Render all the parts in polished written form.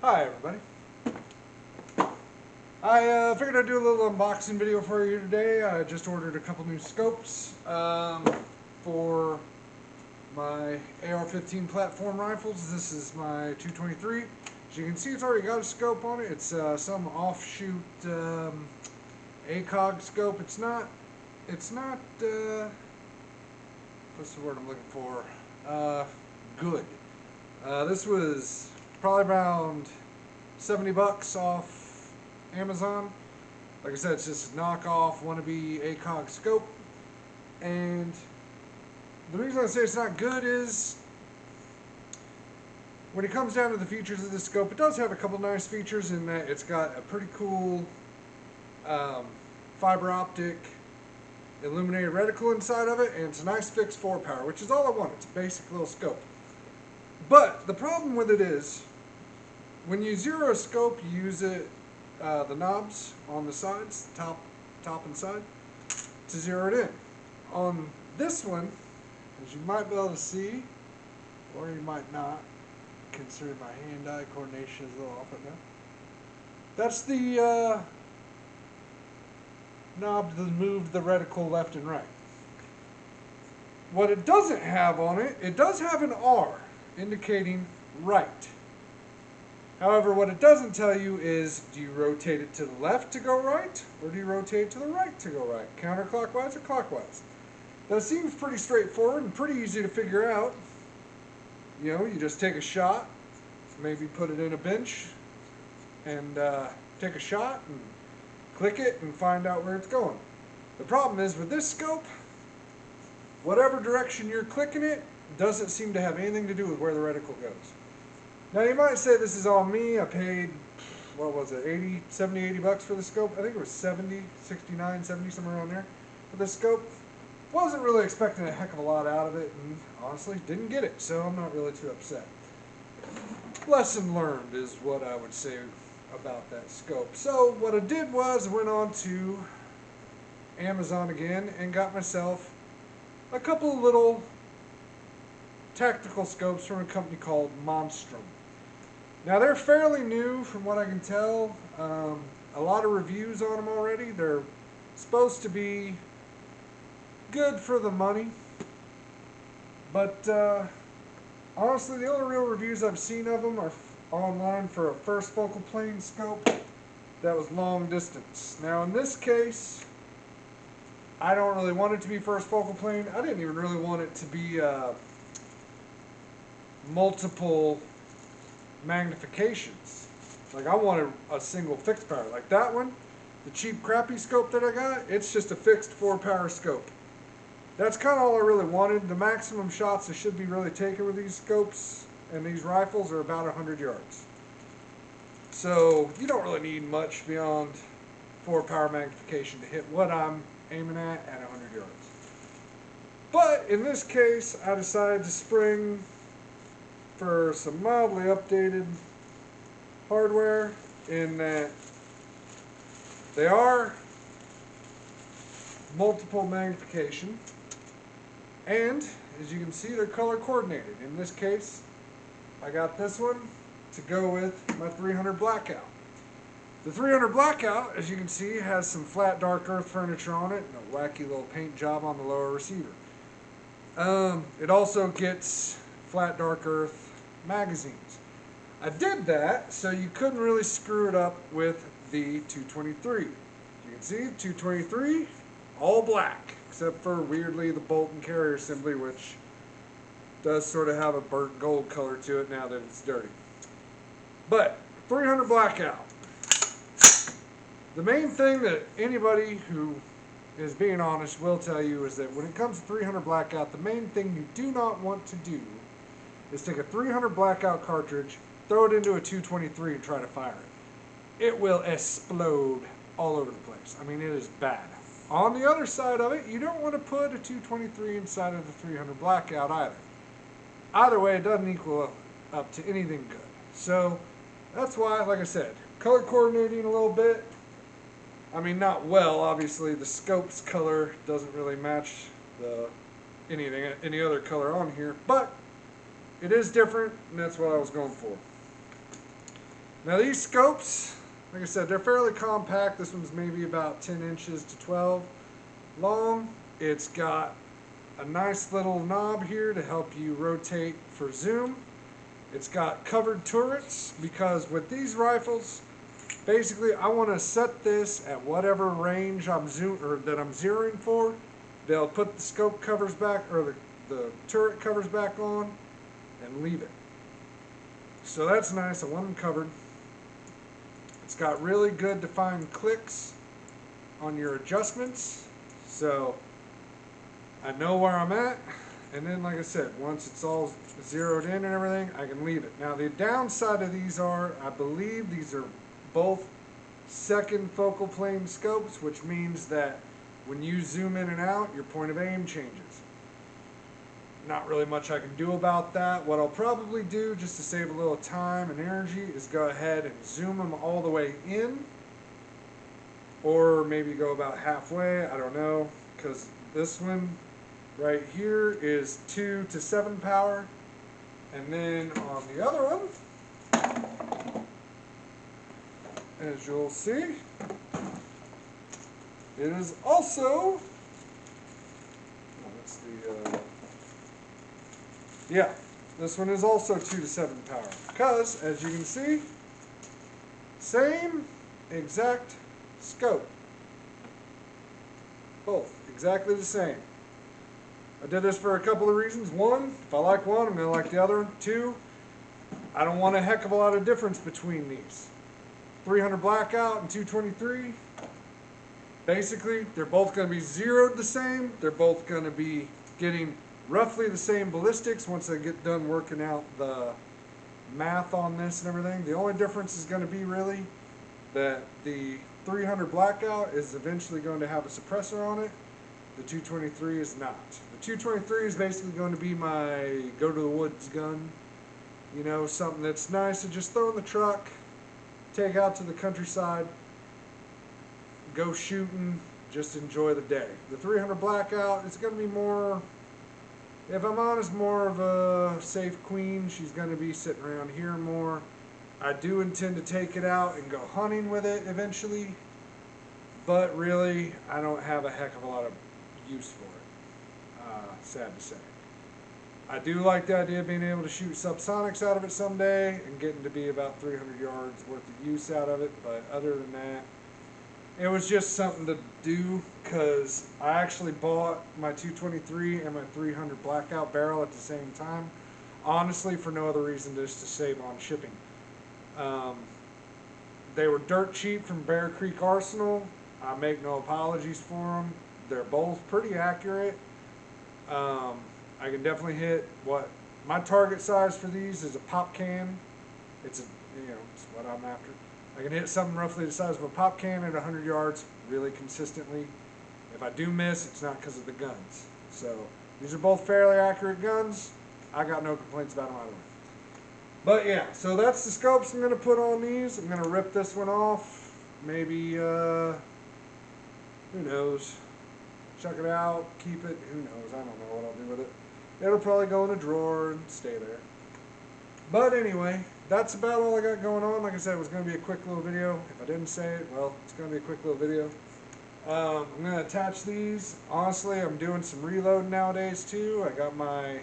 Hi everybody. I figured I'd do a little unboxing video for you today. I just ordered a couple new scopes for my AR-15 platform rifles. This is my 223. As you can see, it's already got a scope on it. It's some offshoot ACOG scope. It's not what's the word I'm looking for? Good. This was probably around 70 bucks off Amazon. Like I said, it's just a knockoff wannabe ACOG scope. And the reason I say it's not good is when it comes down to the features of this scope, it does have a couple nice features in that it's got a pretty cool fiber optic illuminated reticle inside of it, and it's a nice fixed 4-power, which is all I want. It's a basic little scope. But the problem with it is, when you zero a scope, you use it, the knobs on the sides, top and side, to zero it in. On this one, as you might be able to see, or you might not, considering my hand-eye coordination is a little off right now. That's the knob to move the reticle left and right. What it doesn't have on it, it does have an R indicating right. However, what it doesn't tell you is, do you rotate it to the left to go right, or do you rotate it to the right to go right? Counterclockwise or clockwise? That seems pretty straightforward and pretty easy to figure out. You know, you just take a shot, maybe put it in a bench, and take a shot and click it and find out where it's going. The problem is with this scope, whatever direction you're clicking it doesn't seem to have anything to do with where the reticle goes. Now you might say this is all me. I paid, what was it, 70, 80 bucks for the scope. I think it was 70, 69, 70, somewhere around there for this scope. Wasn't really expecting a heck of a lot out of it, and honestly didn't get it, so I'm not really too upset. Lesson learned is what I would say about that scope. So what I did was I went on to Amazon again and got myself a couple of little tactical scopes from a company called Monstrum. Now they're fairly new from what I can tell. A lot of reviews on them already. They're supposed to be good for the money, but honestly the only real reviews I've seen of them are online for a first focal plane scope that was long distance. Now in this case, I don't really want it to be first focal plane. I didn't even really want it to be multiple magnifications. Like I wanted a single fixed power. Like that one, the cheap crappy scope that I got, it's just a fixed 4-power scope. That's kind of all I really wanted. The maximum shots I should be really taking with these scopes and these rifles are about 100 yards. So you don't really need much beyond 4-power magnification to hit what I'm aiming at 100 yards. But in this case, I decided to spring for some mildly updated hardware in that they are multiple magnification, and as you can see, they're color coordinated. In this case, I got this one to go with my 300 Blackout. The 300 Blackout, as you can see, has some flat dark earth furniture on it and a wacky little paint job on the lower receiver. It also gets flat dark earth magazines. I did that so you couldn't really screw it up with the 223. You can see 223 all black, except for weirdly the bolt and carrier assembly, which does sort of have a burnt gold color to it now that it's dirty. But 300 Blackout, the main thing that anybody who is being honest will tell you is that when it comes to 300 Blackout, the main thing you do not want to do is take a 300 Blackout cartridge, throw it into a 223 and try to fire it. It will explode all over the place. I mean, it is bad. On the other side of it, you don't want to put a 223 inside of the 300 Blackout either. Either way, it doesn't equal up to anything good. So that's why, like I said, color coordinating a little bit. I mean, not well, obviously. The scope's color doesn't really match any other color on here, but it is different, and that's what I was going for. Now these scopes, like I said, they're fairly compact. This one's maybe about 10 inches to 12 long. It's got a nice little knob here to help you rotate for zoom. It's got covered turrets because with these rifles, basically I want to set this at whatever range I'm zeroing for. They'll put the scope covers back, or the turret covers back on, and leave it. So that's nice. I want them covered. It's got really good defined clicks on your adjustments, so I know where I'm at. And then, like I said, once it's all zeroed in and everything, I can leave it. Now, the downside of these are, I believe these are both second focal plane scopes, which means that when you zoom in and out, your point of aim changes. Not really much I can do about that. What I'll probably do, just to save a little time and energy, is go ahead and zoom them all the way in, or maybe go about halfway, I don't know, because this one right here is 2 to 7 power, and then on the other one, as you'll see, it is also, that's the, yeah, this one is also 2 to 7 power, because as you can see, same exact scope, both exactly the same. I did this for a couple of reasons. One, if I like one, I'm going to like the other. Two, I don't want a heck of a lot of difference between these. 300 blackout and 223, basically, they're both going to be zeroed the same. They're both going to be getting roughly the same ballistics once I get done working out the math on this and everything. The only difference is going to be really that the 300 blackout is eventually going to have a suppressor on it. The 223 is not. The 223 is basically going to be my go to the woods gun. You know, something that's nice to just throw in the truck, take out to the countryside, go shooting, just enjoy the day. The 300 blackout, it's going to be more, if I'm honest, more of a safe queen. She's going to be sitting around here more. I do intend to take it out and go hunting with it eventually, but really, I don't have a heck of a lot of use for it, sad to say. I do like the idea of being able to shoot subsonics out of it someday and getting to be about 300 yards worth of use out of it, but other than that, it was just something to do because I actually bought my 223 and my 300 blackout barrel at the same time, honestly for no other reason than just to save on shipping. They were dirt cheap from Bear Creek Arsenal. I make no apologies for them. They're both pretty accurate. I can definitely hit what my target size for these is a pop can. It's it's what I'm after. I can hit something roughly the size of a pop can at 100 yards really consistently. If I do miss, it's not because of the guns. So these are both fairly accurate guns. I got no complaints about them either way. But yeah, so that's the scopes I'm going to put on these. I'm going to rip this one off. Maybe, who knows, chuck it out, keep it, who knows, I don't know what I'll do with it. It'll probably go in a drawer and stay there. But anyway, that's about all I got going on. Like I said, it was going to be a quick little video. If I didn't say it, well, it's going to be a quick little video. I'm going to attach these. Honestly, I'm doing some reloading nowadays too. I got my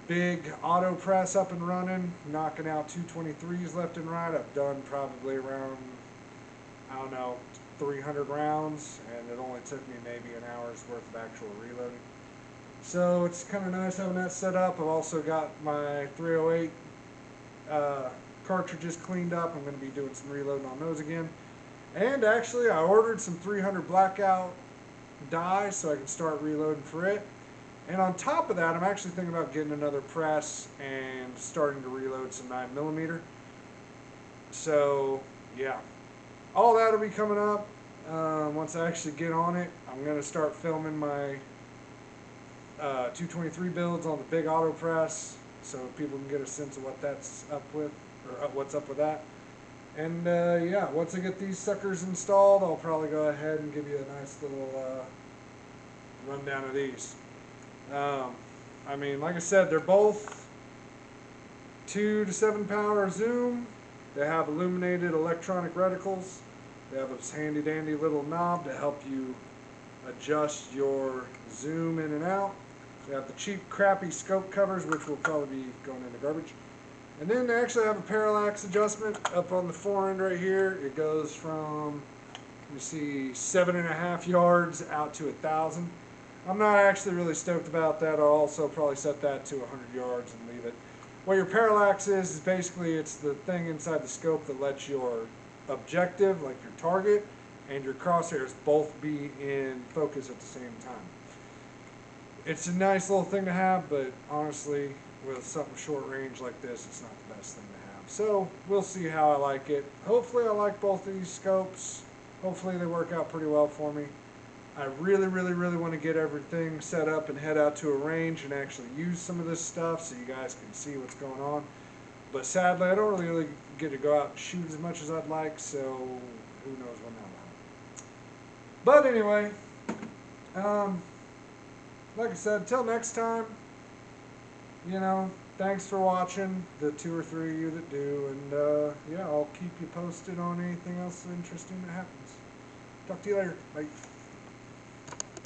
big auto press up and running, knocking out 223s left and right. I've done probably around, I don't know, 300 rounds, and it only took me maybe an hour's worth of actual reloading. So it's kind of nice having that set up. I've also got my 308 cartridges cleaned up. I'm going to be doing some reloading on those again. And actually, I ordered some 300 blackout die so I can start reloading for it. And on top of that, I'm actually thinking about getting another press and starting to reload some 9mm. So, yeah. All that will be coming up once I actually get on it. I'm going to start filming my 223 builds on the big auto press so people can get a sense of what that's up with, or what's up with that. And yeah, once I get these suckers installed, I'll probably go ahead and give you a nice little rundown of these. I mean, like I said, they're both 2 to 7 power zoom. They have illuminated electronic reticles. They have this handy dandy little knob to help you adjust your zoom in and out. They have the cheap crappy scope covers, which will probably be going into garbage. And then they actually have a parallax adjustment up on the fore end right here. It goes from, you see, 7.5 yards out to 1,000. I'm not actually really stoked about that. I'll also probably set that to 100 yards and leave it. What your parallax is basically it's the thing inside the scope that lets your objective, like your target, and your crosshairs both be in focus at the same time. It's a nice little thing to have, but honestly, with something short range like this, it's not the best thing to have. So we'll see how I like it. Hopefully I like both of these scopes. Hopefully they work out pretty well for me. I really want to get everything set up and head out to a range and actually use some of this stuff so you guys can see what's going on. But sadly, I don't really get to go out and shoot as much as I'd like, so who knows when that'll happen. But anyway, like I said, until next time, thanks for watching, the 2 or 3 of you that do, and yeah, I'll keep you posted on anything else interesting that happens. Talk to you later. Bye.